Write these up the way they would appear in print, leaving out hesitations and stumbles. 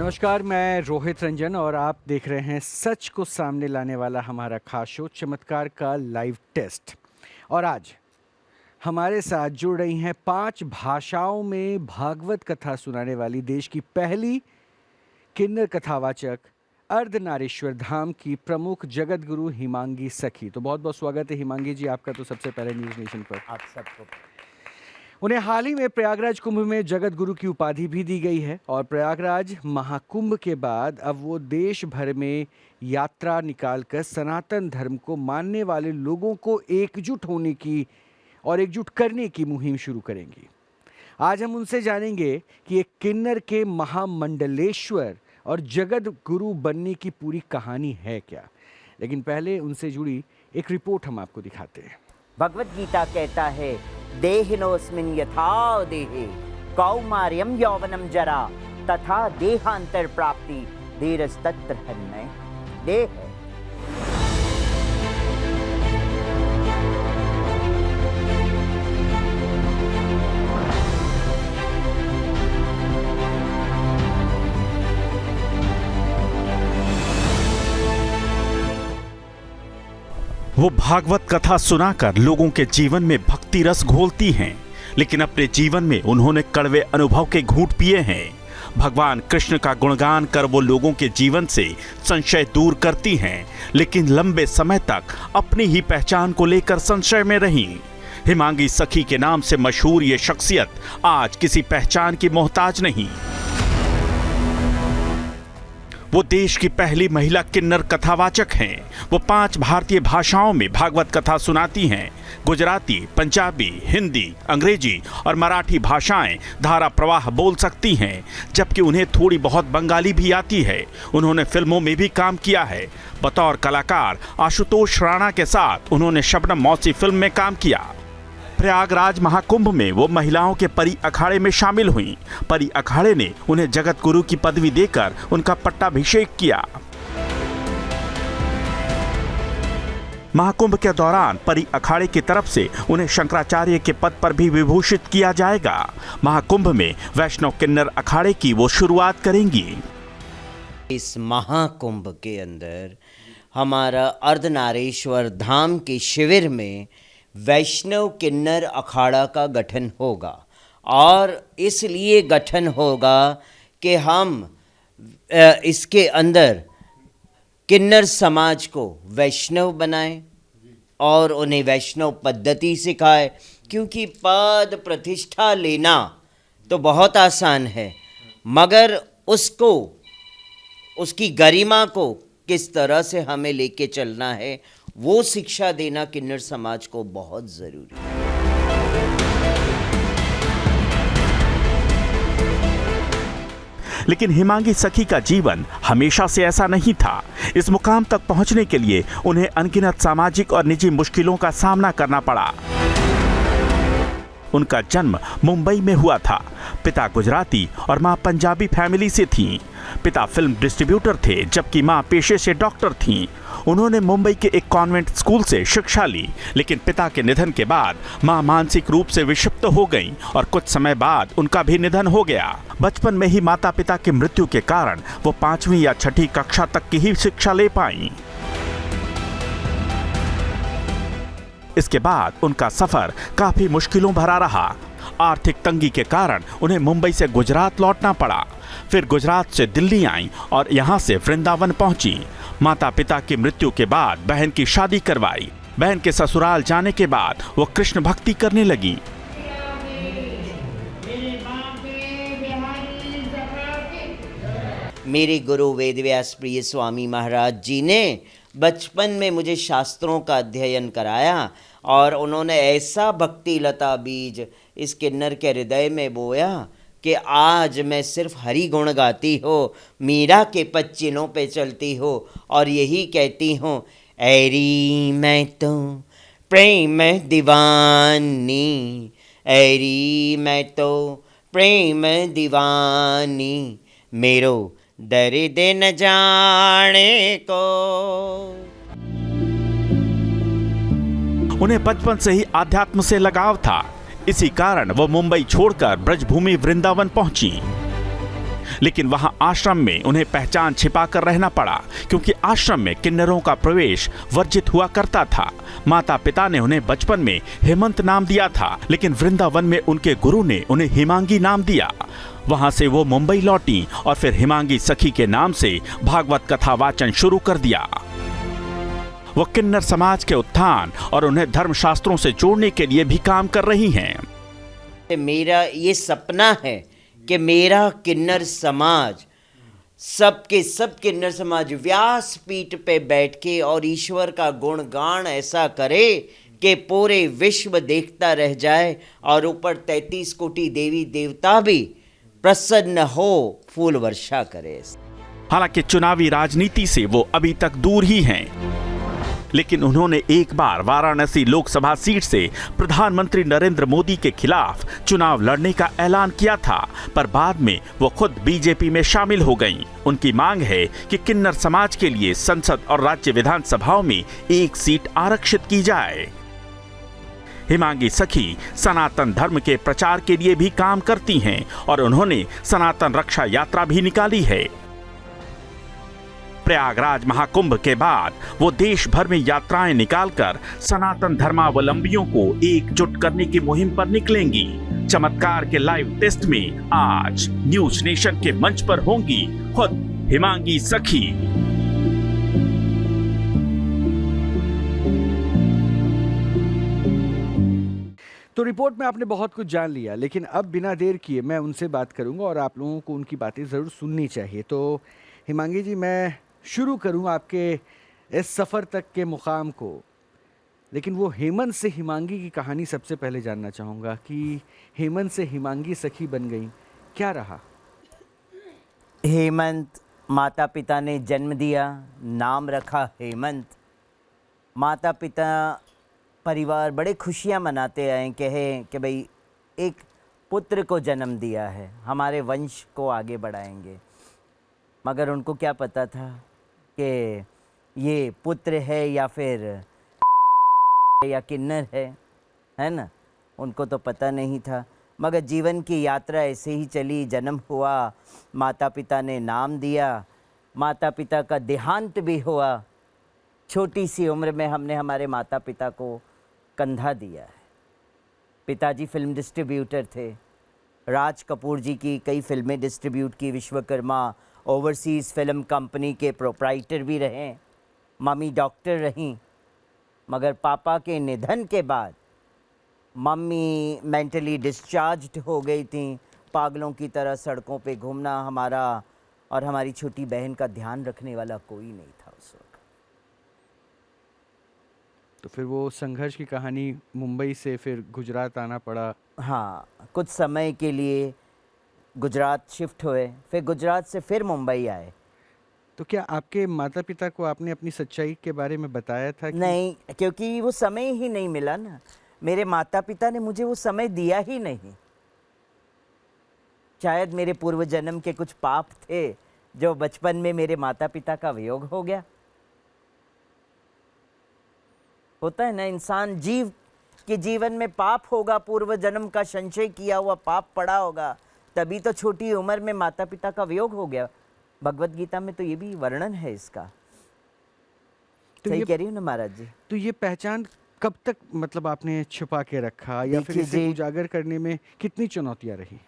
नमस्कार, मैं रोहित रंजन और आप देख रहे हैं सच को सामने लाने वाला हमारा खास शो चमत्कार का लाइव टेस्ट। और आज हमारे साथ जुड़ रही हैं 5 भाषाओं में भागवत कथा सुनाने वाली देश की पहली किन्नर कथावाचक अर्धनारीश्वर धाम की प्रमुख जगत गुरु हिमांगी सखी। तो बहुत बहुत स्वागत है हिमांगी जी आपका तो सबसे पहले न्यूज़ नेशन पर। आप सबको उन्हें हाल ही में प्रयागराज कुंभ में जगत गुरु की उपाधि भी दी गई है और प्रयागराज महाकुंभ के बाद अब वो देश भर में यात्रा निकालकर सनातन धर्म को मानने वाले लोगों को एकजुट होने की और एकजुट करने की मुहिम शुरू करेंगी। आज हम उनसे जानेंगे कि एक किन्नर के महामंडलेश्वर और जगत गुरु बनने की पूरी कहानी है क्या। लेकिन पहले उनसे जुड़ी एक रिपोर्ट हम आपको दिखाते हैं। भगवत गीता कहता है देहिनोस्मिन् यथा देहे कौमार्यं यौवनम जरा तथा देहांतर प्राप्ति धीरस्तत्र हन्मय देह। वो भागवत कथा सुनाकर लोगों के जीवन में भक्ति रस घोलती हैं, लेकिन अपने जीवन में उन्होंने कड़वे अनुभव के घूंट पिए हैं। भगवान कृष्ण का गुणगान कर वो लोगों के जीवन से संशय दूर करती हैं, लेकिन लंबे समय तक अपनी ही पहचान को लेकर संशय में रहीं। हिमांगी सखी के नाम से मशहूर ये शख्सियत आज किसी पहचान की मोहताज नहीं। वो देश की पहली महिला किन्नर कथावाचक हैं। वो 5 भारतीय भाषाओं में भागवत कथा सुनाती हैं। गुजराती, पंजाबी, हिंदी, अंग्रेजी और मराठी भाषाएं धारा प्रवाह बोल सकती हैं, जबकि उन्हें थोड़ी बहुत बंगाली भी आती है। उन्होंने फिल्मों में भी काम किया है। बतौर कलाकार आशुतोष राणा के साथ उन्होंने शबनम मौसी फिल्म में काम किया। प्रयागराज महाकुंभ में वो महिलाओं के परी अखाड़े में शामिल हुईं। परी अखाड़े ने उन्हें जगत गुरु की पदवी देकर उनका पट्टाभिषेक किया। महाकुंभ के दौरान परी अखाड़े की तरफ से उन्हें शंकराचार्य के पद पर भी विभूषित किया जाएगा। महाकुंभ में वैष्णव किन्नर अखाड़े की वो शुरुआत करेंगी। इस महाकुंभ के अंदर हमारा अर्धनारीश्वर धाम के शिविर में वैष्णव किन्नर अखाड़ा का गठन होगा और इसलिए गठन होगा कि हम इसके अंदर किन्नर समाज को वैष्णव बनाएं और उन्हें वैष्णव पद्धति सिखाएं, क्योंकि पद प्रतिष्ठा लेना तो बहुत आसान है, मगर उसको उसकी गरिमा को किस तरह से हमें लेके चलना है वो शिक्षा देना किन्नर समाज को बहुत जरूरी है। लेकिन हिमांगी सखी का जीवन हमेशा से ऐसा नहीं था। इस मुकाम तक पहुंचने के लिए उन्हें अनगिनत सामाजिक और निजी मुश्किलों का सामना करना पड़ा। उनका जन्म मुंबई में हुआ था। पिता गुजराती और मां पंजाबी फैमिली से थीं। पिता फिल्म डिस्ट्रीब्यूटर थे, जबकि मां पेशे से डॉक्टर थीं। उन्होंने मुंबई के एक कॉन्वेंट स्कूल से शिक्षा ली, लेकिन पिता के निधन के बाद मां मानसिक रूप से विक्षिप्त हो गईं और कुछ समय बाद उनका भी निधन हो गया। बचपन में ही माता पिता की मृत्यु के कारण वो 5वीं या 6ठी कक्षा तक की ही शिक्षा ले पाईं। इसके बाद उनका सफर काफी मुश्किलों भरा रहा। आर्थिक तंगी के कारण उन्हें मुंबई से गुजरात लौटना पड़ा। फिर गुजरात से दिल्ली आईं और यहाँ से वृंदावन पहुंची। माता पिता की मृत्यु के बाद बहन की शादी करवाई। बहन के ससुराल जाने के बाद वो कृष्ण भक्ति करने लगी। मेरे गुरु वेदव्यास प्रिय स्वामी महाराज जी ने बचपन में मुझे शास्त्रों का अध्ययन कराया और उन्होंने ऐसा भक्ति लता बीज इस किन्नर के हृदय में बोया कि आज मैं सिर्फ हरि गुण गाती हो, मीरा के पच्चिनों पे चलती हो और यही कहती हूँ, ऐरी मैं तो प्रेम दीवानी, ऐरी मैं तो प्रेम दीवानी, मेरो दर्द न जाने को। उन्हें बचपन से ही आध्यात्म से लगाव था। इसी कारण वो मुंबई छोड़कर ब्रजभूमि वृंदावन पहुंची। लेकिन वहां आश्रम में उन्हें पहचान छिपाकर रहना पड़ा, क्योंकि आश्रम में किन्नरों का प्रवेश वर्जित हुआ करता था। माता पिता ने उन्हें बचपन में हेमंत नाम दिया था, लेकिन वृंदावन में उनके गुरु ने उन्हें हिमांगी नाम दिया। वहां से वो मुंबई लौटी और फिर हिमांगी सखी के नाम से भागवत कथा वाचन शुरू कर दिया। वो किन्नर समाज के उत्थान और उन्हें धर्मशास्त्रों से जोड़ने के लिए भी काम कर रही हैं। मेरा ये सपना है कि मेरा किन्नर समाज, सबके सब किन्नर समाज व्यास पीठ पे बैठ के और ईश्वर का गुणगान ऐसा करे कि पूरे विश्व देखता रह जाए और ऊपर 33 कोटि देवी देवता भी प्रसन्न हो, फूल वर्षा करे। हालांकि चुनावी राजनीति से वो अभी तक दूर ही हैं, लेकिन उन्होंने एक बार वाराणसी लोकसभा सीट से प्रधानमंत्री नरेंद्र मोदी के खिलाफ चुनाव लड़ने का ऐलान किया था, पर बाद में वो खुद बीजेपी में शामिल हो गईं। उनकी मांग है कि किन्नर समाज के लिए संसद और राज्य विधानसभाओं में एक सीट आरक्षित की जाए। हिमांगी सखी सनातन धर्म के प्रचार के लिए भी काम करती हैं और उन्होंने सनातन रक्षा यात्रा भी निकाली है। प्रयागराज महाकुंभ के बाद वो देश भर में यात्राएं निकालकर सनातन धर्मावलंबियों को एकजुट करने की मुहिम पर निकलेंगी। चमत्कार के लाइव टेस्ट में आज न्यूज नेशन के मंच पर होंगी खुद हिमांगी सखी। तो रिपोर्ट में आपने बहुत कुछ जान लिया, लेकिन अब बिना देर किए मैं उनसे बात करूंगा और आप लोगों को उनकी बातें ज़रूर सुननी चाहिए। तो हिमांगी जी, मैं शुरू करूं आपके इस सफ़र तक के मुकाम को, लेकिन वो हेमंत से हिमांगी की कहानी सबसे पहले जानना चाहूँगा कि हेमंत से हिमांगी सखी बन गई, क्या रहा? हेमंत, माता पिता ने जन्म दिया, नाम रखा हेमंत। माता पिता परिवार बड़े खुशियाँ मनाते आए, कहे कि भाई एक पुत्र को जन्म दिया है, हमारे वंश को आगे बढ़ाएंगे। मगर उनको क्या पता था कि ये पुत्र है या फिर या किन्नर है ना? उनको तो पता नहीं था। मगर जीवन की यात्रा ऐसे ही चली, जन्म हुआ, माता पिता ने नाम दिया, माता पिता का देहांत भी हुआ। छोटी सी उम्र में हमने हमारे माता पिता को कंधा दिया है। पिताजी फिल्म डिस्ट्रीब्यूटर थे, राज कपूर जी की कई फिल्में डिस्ट्रीब्यूट की, विश्वकर्मा ओवरसीज़ फिल्म कंपनी के प्रोप्राइटर भी रहे, मम्मी डॉक्टर रहीं। मगर पापा के निधन के बाद मम्मी मेंटली डिस्चार्ज्ड हो गई थी। पागलों की तरह सड़कों पे घूमना, हमारा और हमारी छोटी बहन का ध्यान रखने वाला कोई नहीं था उस वक्त। तो फिर वो संघर्ष की कहानी, मुंबई से फिर गुजरात आना पड़ा। हाँ, कुछ समय के लिए गुजरात शिफ्ट हुए, फिर गुजरात से फिर मुंबई आए। तो क्या आपके माता पिता को आपने अपनी सच्चाई के बारे में बताया था कि... नहीं, क्योंकि वो समय ही नहीं मिला ना। मेरे माता पिता ने मुझे वो समय दिया ही नहीं। शायद मेरे पूर्व जन्म के कुछ पाप थे जो बचपन में मेरे माता पिता का वियोग हो गया। होता है ना, इंसान जीव के जीवन में पाप होगा, पूर्व जन्म का संचय किया हुआ पाप पड़ा होगा, तभी तो छोटी उम्र में माता पिता का वियोग हो गया। भगवत गीता में तो ये भी वर्णन है इसका। तो सही ये कह रही हूँ ना महाराज जी? तो ये पहचान कब तक मतलब आपने छुपा के रखा, या फिर इसे उजागर करने में कितनी चुनौतियां रही?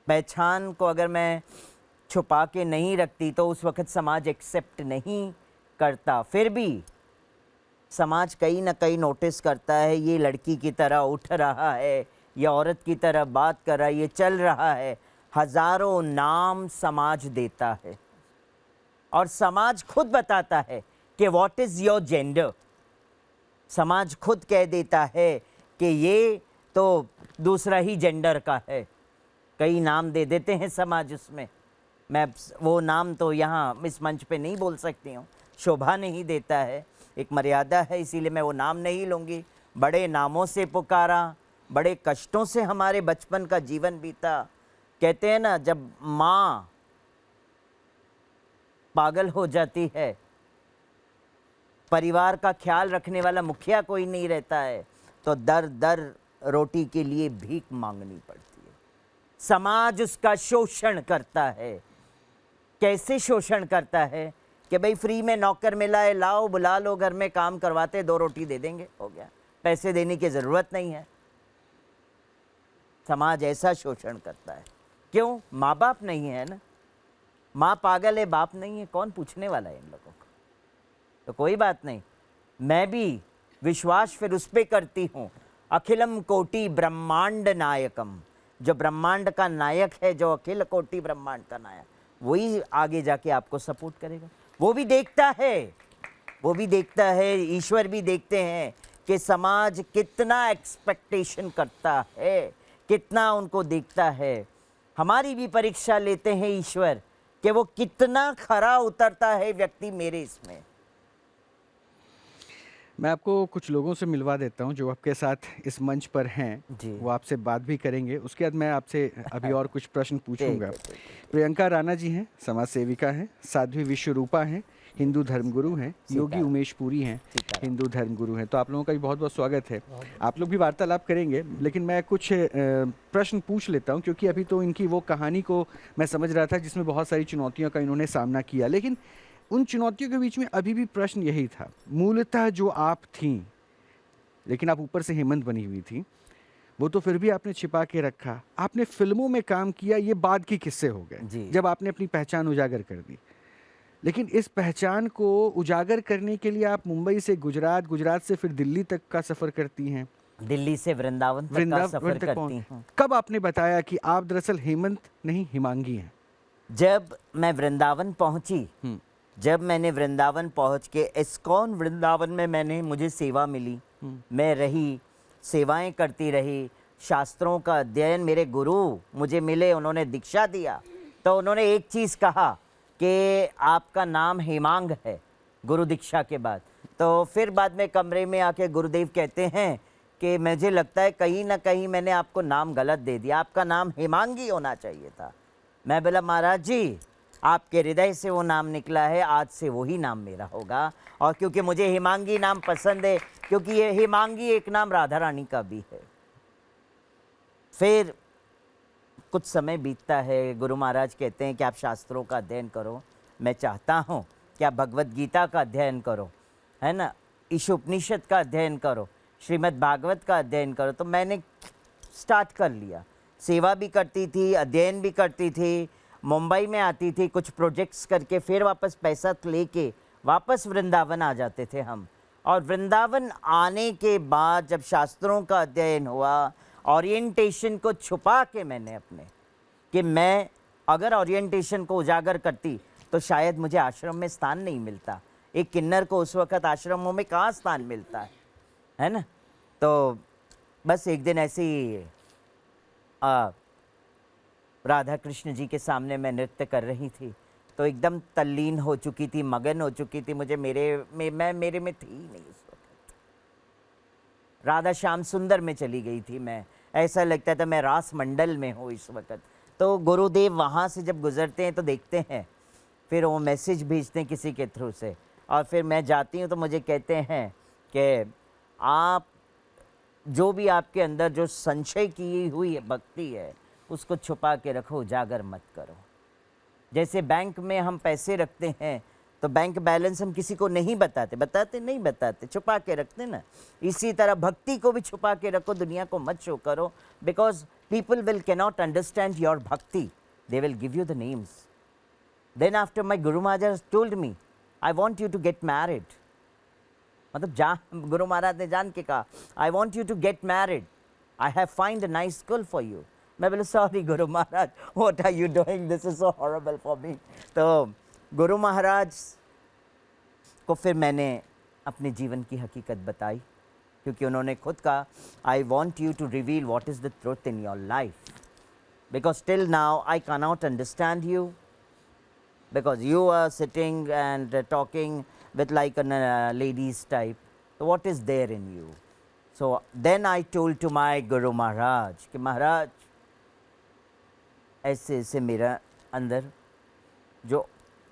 पहचान को अगर मैं छुपा के नहीं रखती तो उस वक्त समाज एक्सेप्ट नहीं करता। फिर भी समाज कहीं ना कहीं नोटिस करता है, ये लड़की की तरह उठ रहा है, ये औरत की तरह बात कर रहा है, ये चल रहा है। हजारों नाम समाज देता है और समाज खुद बताता है कि व्हाट इज़ योर जेंडर। समाज खुद कह देता है कि ये तो दूसरा ही जेंडर का है। कई नाम दे देते हैं समाज उसमें। मैं वो नाम तो यहाँ इस मंच पे नहीं बोल सकती हूँ, शोभा नहीं देता है, एक मर्यादा है, इसीलिए मैं वो नाम नहीं लूँगी। बड़े नामों से पुकारा, बड़े कष्टों से हमारे बचपन का जीवन बीता। कहते हैं ना, जब माँ पागल हो जाती है, परिवार का ख्याल रखने वाला मुखिया कोई नहीं रहता है, तो दर दर रोटी के लिए भीख मांगनी पड़ती है। समाज उसका शोषण करता है। कैसे शोषण करता है कि भाई फ्री में नौकर मिला है, लाओ बुला लो, घर में काम करवाते, 2 रोटी दे देंगे, हो गया, पैसे देने की ज़रूरत नहीं है। समाज ऐसा शोषण करता है। क्यों? माँ बाप नहीं है ना, माँ पागल है, बाप नहीं है, कौन पूछने वाला है इन लोगों को? तो कोई बात नहीं, मैं भी विश्वास फिर उस पर करती हूँ, अखिलम कोटि ब्रह्मांड नायकम, जो ब्रह्मांड का नायक है, जो अखिल कोटि ब्रह्मांड का नायक, वही आगे जाके आपको सपोर्ट करेगा। वो भी देखता है, वो भी देखता है, ईश्वर भी देखते हैं कि समाज कितना एक्सपेक्टेशन करता है, कितना उनको देखता है। हमारी भी परीक्षा लेते हैं ईश्वर कि वो कितना खरा उतरता है व्यक्ति मेरे इसमें। मैं आपको कुछ लोगों से मिलवा देता हूं जो आपके साथ इस मंच पर हैं। जी। वो आपसे बात भी करेंगे। उसके बाद मैं आपसे अभी और कुछ प्रश्न पूछूंगा। ठीक है। प्रियंका राणा जी हैं, समाज सेविका हैं। साध्वी विश्वरूपा हैं, हिंदू धर्मगुरु हैं। योगी उमेश पुरी हैं, हिंदू धर्मगुरु हैं। तो आप लोगों का भी बहुत बहुत स्वागत है। आप लोग भी वार्तालाप करेंगे, लेकिन मैं कुछ प्रश्न पूछ लेता हूं, क्योंकि अभी तो इनकी वो कहानी को मैं समझ रहा था जिसमें बहुत सारी चुनौतियों का इन्होंने सामना किया, लेकिन उन चुनौतियों के बीच में अभी भी प्रश्न यही था। मूलतः जो आप थीं, लेकिन आप ऊपर से हेमंत बनी हुई थी, वो तो फिर भी आपने छिपा के रखा। आपने फिल्मों में काम किया, ये बाद की किस्से हो गए, जब आपने अपनी पहचान उजागर कर दी। लेकिन इस पहचान को उजागर करने के लिए आप मुंबई से गुजरात, गुजरात से फिर दिल्ली तक का सफ़र करती हैं, दिल्ली से वृंदावन तक का सफ़र करती हूँ। कब आपने बताया कि आप दरअसल हेमंत नहीं हिमांगी हैं? जब मैं वृंदावन पहुंची, जब मैंने वृंदावन पहुंच के इस्कॉन वृंदावन में मुझे सेवा मिली, मैं रही, सेवाएं करती रही, शास्त्रों का अध्ययन, मेरे गुरु मुझे मिले, उन्होंने दीक्षा दिया, तो उन्होंने एक चीज़ कहा कि आपका नाम हेमांग है गुरु दीक्षा के बाद। तो फिर बाद में कमरे में आके गुरुदेव कहते हैं कि मुझे लगता है कहीं ना कहीं मैंने आपको नाम गलत दे दिया, आपका नाम हेमांगी होना चाहिए था। मैं बोला महाराज जी, आपके हृदय से वो नाम निकला है, आज से वही नाम मेरा होगा। और क्योंकि मुझे हिमांगी नाम पसंद है, क्योंकि ये हिमांगी एक नाम राधा रानी का भी है। फिर कुछ समय बीतता है, गुरु महाराज कहते हैं कि आप शास्त्रों का अध्ययन करो। मैं चाहता हूँ कि आप भगवत गीता का अध्ययन करो, है ना, ईशोपनिषद का अध्ययन करो, श्रीमद् भागवत का अध्ययन करो। तो मैंने स्टार्ट कर लिया, सेवा भी करती थी, अध्ययन भी करती थी, मुंबई में आती थी, कुछ प्रोजेक्ट्स करके फिर वापस पैसा लेके वापस वृंदावन आ जाते थे हम। और वृंदावन आने के बाद जब शास्त्रों का अध्ययन हुआ, ओरिएंटेशन को छुपा के मैंने अपने, कि मैं अगर ओरिएंटेशन को उजागर करती तो शायद मुझे आश्रम में स्थान नहीं मिलता। एक किन्नर को उस वक़्त आश्रमों में कहाँ स्थान मिलता है ना। तो बस एक दिन ऐसे ही राधा कृष्ण जी के सामने मैं नृत्य कर रही थी, तो एकदम तल्लीन हो चुकी थी, मगन हो चुकी थी। मुझे मेरे में थी ही नहीं उस वक्त। राधा श्याम सुंदर में चली गई थी मैं, ऐसा लगता था मैं रास मंडल में हूँ इस वक्त। तो गुरुदेव वहाँ से जब गुजरते हैं तो देखते हैं, फिर वो मैसेज भेजते हैं किसी के थ्रू से, और फिर मैं जाती हूँ तो मुझे कहते हैं कि आप जो भी आपके अंदर जो संशय की हुई भक्ति है उसको छुपा के रखो, उजागर मत करो। जैसे बैंक में हम पैसे रखते हैं तो बैंक बैलेंस हम किसी को नहीं बताते, छुपा के रखते ना। इसी तरह भक्ति को भी छुपा के रखो, दुनिया को मत शो करो, because people will cannot understand your bhakti, they will give you the names. Then after my guru Maharaj told me, I want you to get married, मतलब गुरु महाराज ने जान के कहा, I want you to get married, I have find a nice girl for you. मैं बोले sorry guru Maharaj, what are you doing, this is so horrible for me. तो गुरु महाराज को फिर मैंने अपने जीवन की हकीकत बताई, क्योंकि उन्होंने खुद कहा, I want you to reveal what is the truth in your life, because till now I can not understand you, because you are sitting and talking with like a ladies type, so what is there in you? So then I told to my Guru Maharaj कि महाराज ऐसे ऐसे मेरा अंदर जो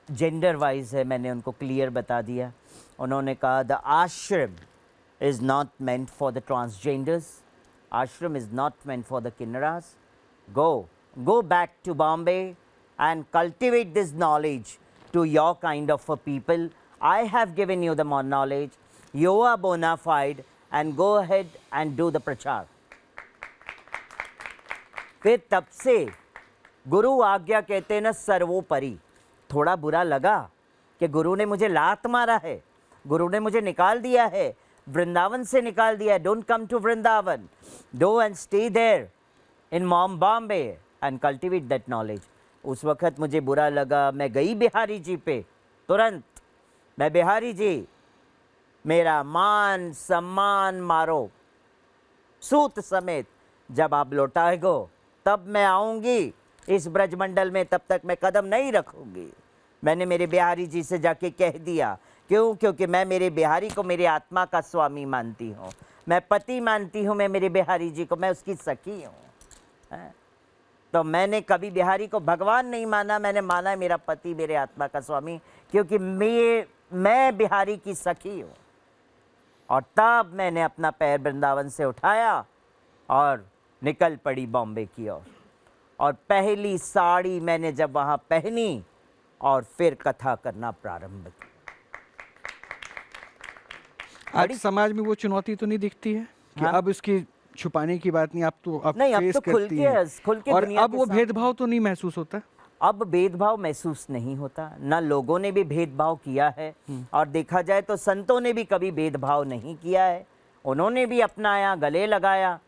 gender wise है, मैंने उनको clear बता दिया। उन्होंने कहा the ashram is not meant for the transgenders, ashram is not meant for the kinnaras, go go back to Bombay and cultivate this knowledge to your kind of a people. I have given you the more knowledge. You are bona fide and go ahead and do the प्रचार. फिर तब से गुरु आज्ञा कहते हैं ना सर्वोपरि. थोड़ा बुरा लगा कि गुरु ने मुझे लात मारा है, गुरु ने मुझे निकाल दिया है, वृंदावन से निकाल दिया है. Don't come to Vrindavan, go and stay there in Bombay and cultivate that knowledge. उस वक्त मुझे बुरा लगा. मैं गई बिहारी जी पे तुरंत. मैं बिहारी जी, मेरा मान सम्मान मारो सूत समेत. जब आप लौटाएगो तब मैं आऊँगी इस ब्रजमंडल में, तब तक मैं कदम नहीं रखूँगी. मैंने मेरे बिहारी जी से जाके कह दिया. क्यों? क्योंकि मैं मेरे बिहारी को मेरी आत्मा का स्वामी मानती हूँ, मैं पति मानती हूँ. मैं मेरे बिहारी जी को, मैं उसकी सखी हूँ. तो मैंने कभी बिहारी को भगवान नहीं माना, मैंने माना है मेरा पति, मेरे आत्मा का स्वामी, क्योंकि मैं बिहारी की सखी हूँ. और तब मैंने अपना पैर वृंदावन से उठाया और निकल पड़ी बॉम्बे की ओर. और पहली साड़ी मैंने जब वहाँ पहनी और फिर कथा करना प्रारंभ किया. आज समाज में वो चुनौती तो नहीं दिखती है कि हाँ? अब इसकी छुपाने की बात नहीं, आप तो अब नहीं, अब फेस तो खुल करती के हैं. खुल के और दुनिया अब के वो सामने. भेदभाव तो नहीं महसूस होता. अब भेदभाव महसूस नहीं होता. ना लोगों ने भी भेदभाव किया है, और देखा जाए तो संतों ने भी कभी भेदभाव नहीं किया है. उन्होंने भी अपनाया, गले लगाया.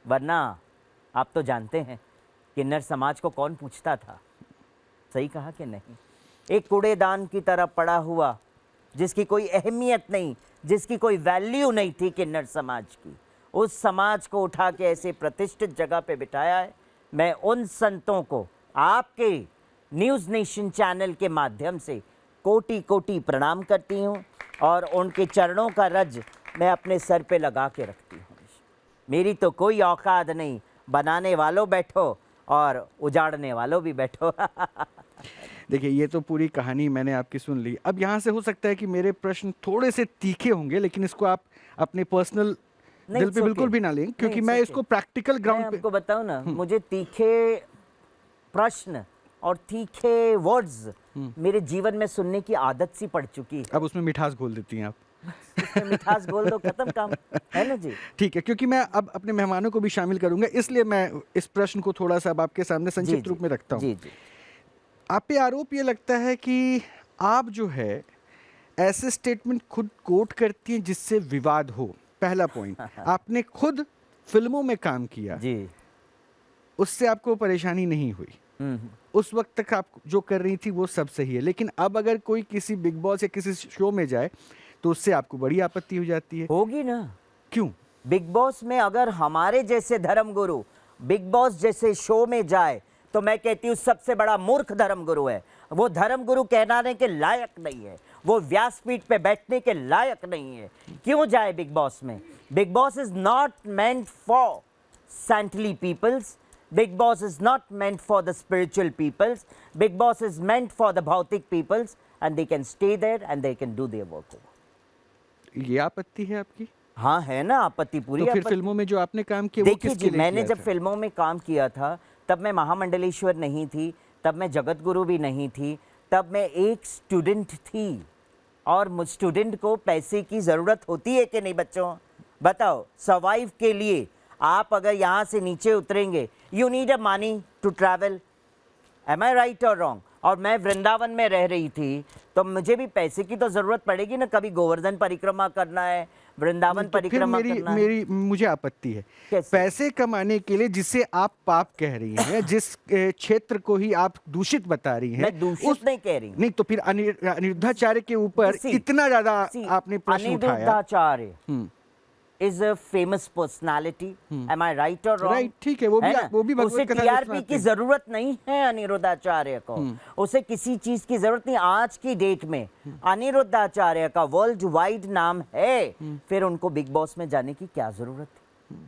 वरना आप तो जानते हैं किन्नर समाज को कौन पूछता था. सही कहा कि नहीं? एक कूड़ेदान की तरह पड़ा हुआ, जिसकी कोई अहमियत नहीं, जिसकी कोई वैल्यू नहीं थी किन्नर समाज की, उस समाज को उठा के ऐसे प्रतिष्ठित जगह पे बिठाया है. मैं उन संतों को आपके न्यूज़ नेशन चैनल के माध्यम से कोटि कोटि प्रणाम करती हूँ, और उनके चरणों का रज मैं अपने सर पे लगा के रखती हूँ. मेरी तो कोई औकात नहीं. बनाने वालों बैठो और उजाड़ने वालों भी बैठो. देखिए, ये तो पूरी कहानी मैंने आपकी सुन ली. अब यहाँ से हो सकता है कि मेरे प्रश्न थोड़े से तीखे होंगे, लेकिन इसको आप अपने पर्सनल दिल पे बिल्कुल भी ना लें, क्योंकि मैं इसको प्रैक्टिकल मैं ग्राउंड पे. आपको बताऊं ना, मुझे तीखे प्रश्न और तीखे वर्ड्स मेरे जीवन में सुनने की आदत सी पड़ चुकी है. अब उसमें मिठास घोल देती हैं आप. उसमें मिठास बोल दो, खत्म काम है ना जी. ठीक है, क्योंकि मैं अब अपने मेहमानों को भी शामिल करूंगा, इसलिए मैं इस प्रश्न को थोड़ा सा अब आपके सामने संक्षिप्त रूप में रखता हूँ. जी जी. आप पे आरोप ये लगता है कि आप जो है ऐसे स्टेटमेंट खुद कोट करती हैं जिससे विवाद हो. पहला पॉइंट, आपने खुद फिल्मों में काम किया जी. उससे आपको परेशानी नहीं हुई. उस वक्त तक आप जो कर रही थी वो सब सही है, लेकिन अब अगर कोई किसी बिग बॉस या किसी शो में जाए तो उससे आपको बड़ी आपत्ति हो जाती है. होगी ना. क्यों? बिग बॉस में अगर हमारे जैसे धर्मगुरु बिग बॉस जैसे शो में जाए तो मैं कहती हूँ सबसे बड़ा मूर्ख धर्मगुरु है. वो धर्मगुरु कहलाने के लायक नहीं है, वो व्यासपीठ पे बैठने के लायक नहीं है. क्यों जाए बिग बॉस में? Big boss is not meant for saintly peoples. Big Boss is not meant for the spiritual peoples. Big Boss is meant for the bhautik peoples, and they can stay there and they can do their work. ये आपत्ति है आपकी? हाँ, है ना आपत्ति, पूरी तो फिर आपत्ति. फिल्मों में जो आपने काम किया वो देखिए किसके जी, लिए मैंने किया जब था? फिल्मों में काम किया था तब मैं महामंडलेश्वर नहीं थी, तब मैं जगत गुरु भी नहीं थी, तब मैं एक स्टूडेंट थी. और मुझ स्टूडेंट को पैसे की ज़रूरत होती है कि नहीं बच्चों? बताओ. सर्वाइव के लिए आप अगर यहाँ से नीचे उतरेंगे, you need a money to travel. Am I right or wrong? और मैं वृंदावन में रह रही थी तो मुझे भी पैसे की तो ज़रूरत पड़ेगी ना. कभी गोवर्धन परिक्रमा करना है, वृंदावन तो फिर परिक्रमा करना है. मुझे आपत्ति है. कैसे? पैसे कमाने के लिए जिसे आप पाप कह रही हैं, जिस क्षेत्र को ही आप दूषित बता रही हैं, मैं दूषित नहीं कह रही हूँ. नहीं तो फिर अनिरुद्धाचार्य के ऊपर इतना ज्यादा आपने प्रश्न उठाया. Aniruddhacharya is a famous personality. Am I right or wrong? Right, ठीक है, वो भी भगवत उसे कथा में टीआरपी सुनाते की हैं. जरूरत नहीं है अनिरुद्धाचार्य को. उसे किसी चीज की जरूरत नहीं. आज की डेट में अनिरुद्धाचार्य का वर्ल्ड वाइड नाम है, फिर उनको बिग बॉस में जाने की क्या जरूरत है?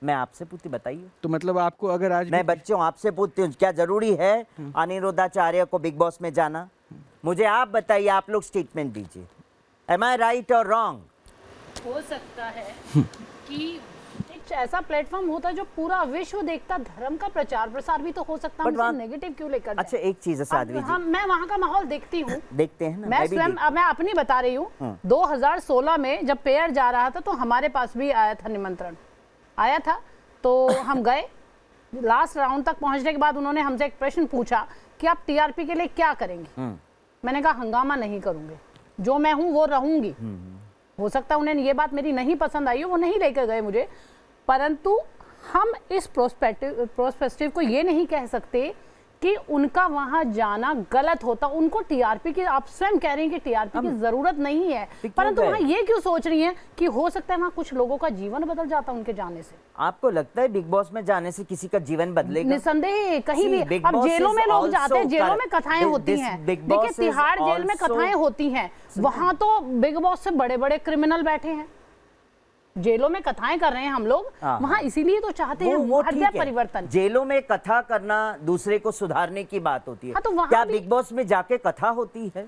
मैं आपसे पूछती, बताइए. तो मतलब आपको अगर आज मैं बच्चों आपसे पूछती हूँ, क्या जरूरी है अनिरुद्धाचार्य को बिग बॉस में जाना? मुझे आप बताइए, आप लोग स्टेटमेंट दीजिए. M I right or wrong? हो सकता है कि एक कुछ ऐसा प्लेटफॉर्म होता जो पूरा विश्व देखता, धर्म का प्रचार प्रसार भी तो हो सकता है, But वहाँ- हम नेगेटिव क्यों लेकर अच्छा एक चीज है साध्वी जी, मैं वहाँ का माहौल देखती हूँ, देखते हैं ना, मैं भी स्वयं मैं अपनी बता रही हूँ। 2016 में जब पेयर जा रहा था तो हमारे पास भी आया था, निमंत्रण आया था, तो हम गए। लास्ट राउंड तक पहुंचने के बाद उन्होंने हमसे एक प्रश्न पूछा कि आप टीआरपी के लिए क्या करेंगे। मैंने कहा हंगामा नहीं करूंगी, जो मैं हूं वो रहूंगी। हो सकता है उन्हें ये बात मेरी नहीं पसंद आई हो, वो नहीं लेकर गए मुझे, परंतु हम इस प्रोस्पेक्टिव को ये नहीं कह सकते कि उनका वहां जाना गलत होता। उनको टीआरपी की, आप स्वयं कह रही हैं कि टीआरपी की जरूरत नहीं है, परंतु वहां ये क्यों सोच रही हैं कि हो सकता है वहां कुछ लोगों का जीवन बदल जाता उनके जाने से। आपको लगता है बिग बॉस में जाने से किसी का जीवन बदलेगा? निसंदेह कहीं भी। Big अब Boss जेलों में is लोग जाते हैं, also जेलों में correct. कथाएं होती This हैं। Big देखिए Boss is तिहाड़ जेल में also- कथाएं होती हैं, वहां तो बिग बॉस से बड़े बड़े क्रिमिनल बैठे हैं, जेलों में कथाएं कर रहे हैं हम लोग, वहां इसीलिए तो चाहते हैं वो हृदय ठीक है। परिवर्तन। जेलों में कथा करना दूसरे को सुधारने की बात होती है। हाँ, तो वहाँ क्या भी- बिग बॉस में जाके कथा होती है?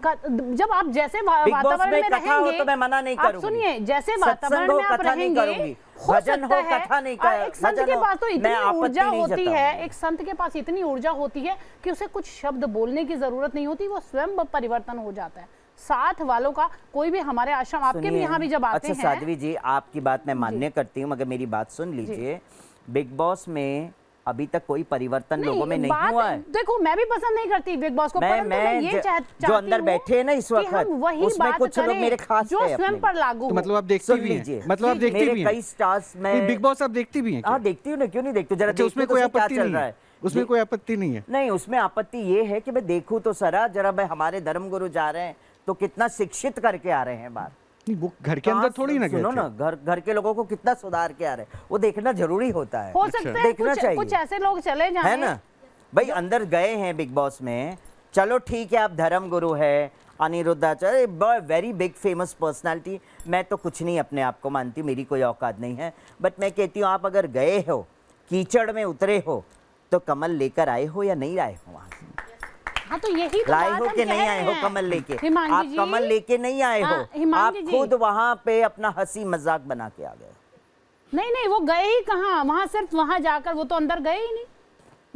जब आप जैसे Big Boss वातावरण में में कथा हो रहेंगे, तो मैं मना नहीं आप करूंगी। सुनिए, जैसे सत्संग वातावरण हो, में आप कथा नहीं रहेंगे, करूंगी। हो भजन सकता हो, है कथा नहीं एक संत भजन के हो, पास तो मैं इतनी आपत्ति ऊर्जा नहीं होती जताऊंगी। है, एक संत के पास इतनी ऊर्जा होती है कि उसे कुछ शब्द बोलने की जरूरत नहीं होती, वो स्वयं परिवर्तन हो जाता है। साथ वालों का कोई भी, हमारे आश्रम, आपके भी सुनिए, यहाँ भी जब आते अच्छा हैं। साध्वी जी, आपकी बात मैं मान्य करती हूँ, मगर मेरी बात सुन लीजिए। बिग बॉस में अभी तक कोई परिवर्तन लोगों में नहीं बात- हुआ है। देखो मैं भी पसंद नहीं करती बिग बॉस को, परंतु मैं ये चाहती जो अंदर हूँ बैठे हैं ना इस कि वक्त, हम वही उसमें बात कुछ लोग करें मेरे खास जो है स्वयं अपने पर लागू तो हो। मतलब आप देखती सुन भी हैं? लीजिए, मतलब आप देखती मेरे भी हैं? कई स्टार्स में बिग बॉस आप देखती भी हैं क्या? हाँ देखती हूँ ना, क्यों नहीं देखती हूँ, जरा अच्छा, उसमें देखूं कोई तो क्या आपत्ति चल नहीं रहा है? है। उसमें कोई आपत्ति नहीं है? नहीं, उसमें आपत्ति ये है कि मैं देखूं तो सरा, जरा भाई हमारे धर्मगुरु जा रहे हैं तो कितना शिक्षित करके आ रहे हैं बाहर। नहीं, वो घर के अंदर थोड़ी ना गए सुनो थे। ना, घर के लोगों को कितना सुधार के आ रहे हैं, वो देखना जरूरी होता है। हो सकता है देखना कुछ चाहिए। कुछ ऐसे लोग चले जाएं, है ना भाई, अंदर गए हैं बिग बॉस में, चलो ठीक है, आप धर्म गुरु है, Aniruddhacharya very big famous personality, मैं तो कुछ नहीं अपने आप को मानती, मेरी कोई औकात नहीं है, बट मैं कहती हूँ आप अगर गए हो, कीचड़ में उतरे हो, तो कमल लेकर आए हो या नहीं आए हो वहां से? हाँ तो यही तो लाए बात हो हम कि कह नहीं आए रहे हो हैं। कमल लेके? हिमांगी आप जी, कमल लेके नहीं आए हो, हाँ, हिमांगी आप जी। खुद वहां पे अपना हंसी मजाक बना के आ गए। नहीं नहीं, वो गए ही कहाँ, वहां सिर्फ वहां जाकर, वो तो अंदर गए ही नहीं,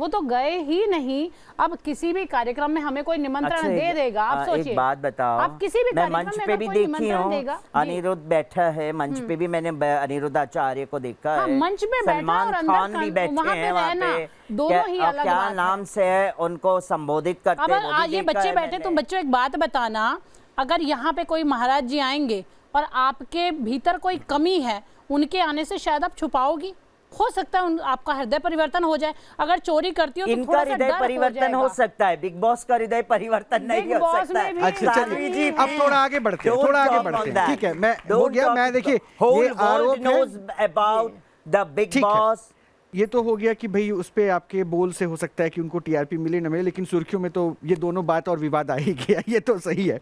वो तो गए ही नहीं। अब किसी भी कार्यक्रम में हमें कोई निमंत्रण अच्छा, दे देगा, आप सोचिए, एक बात बताओ, आप किसी भी मैं कार्यक्रम मंच में पे अगर भी कोई देखी निमंत्रण हूँ, देगा, जी। अनिरुद्ध बैठा है मंच पे भी, मैंने अनिरुद्ध आचार्य को देखा हाँ, है, मंच पे बैठा सलमान और अंदर खान भी बैठे वहाँ पे हैं वहाँ रहना, पे, दोनों ही अलग क्या बात है। नाम से है उनको संबोधित करते अब हैं, वो भी आज ये देखा बच्चे है बैठे, मैंने। तुम बच्चों एक बात बताना, अगर यहाँ पे कोई महाराज जी आएंगे और आपके भीतर कोई कमी है, उनके आने से शायद आप छुपाओगी, हो सकता है आपका हृदय परिवर्तन हो जाए। अगर चोरी करती हो तो इनका थोड़ा सा हृदय डर हो परिवर्तन हो जाएगा। सकता है, बिग बॉस का हृदय परिवर्तन नहीं बिग हो बॉस सकता में भी है। अच्छा साध्वी चलिए, जी, अब थोड़ा आगे बढ़ते हैं, थोड़ा आगे बढ़ते हैं, ठीक है, मैं हो गया, मैं देखिए ये आरोप है, अबाउट द बिग ठीक है। बॉस। ये तो हो गया कि भाई उस पे आपके बोल से हो सकता है कि उनको टीआरपी मिले न मिले, लेकिन सुर्खियों में तो ये दोनों बात और विवाद आ ही गया, ये तो सही है।